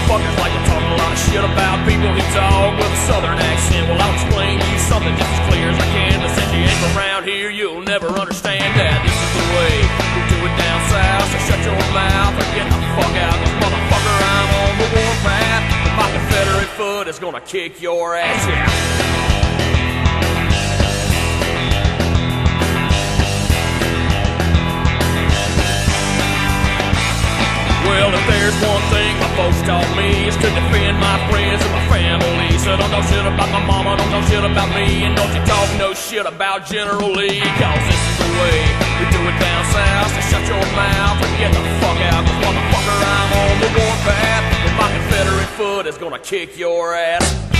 motherfuckers like to talk a lot of shit about people who talk with a southern accent. Well, I'll explain to you something just as clear as I can. But since you ain't around here, you'll never understand that this is the way we do it down south. So shut your mouth and get the fuck out. Cause motherfucker, I'm on the warpath. And my Confederate foot is gonna kick your ass, yeah. Well, if there's one thing my folks taught me, it's to defend my friends and my family. So don't know shit about my mama, don't know shit about me, and don't you talk no shit about General Lee. Cause this is the way we do it down south. So shut your mouth and get the fuck out. Cause motherfucker, I'm on the warpath, and my Confederate foot is gonna kick your ass.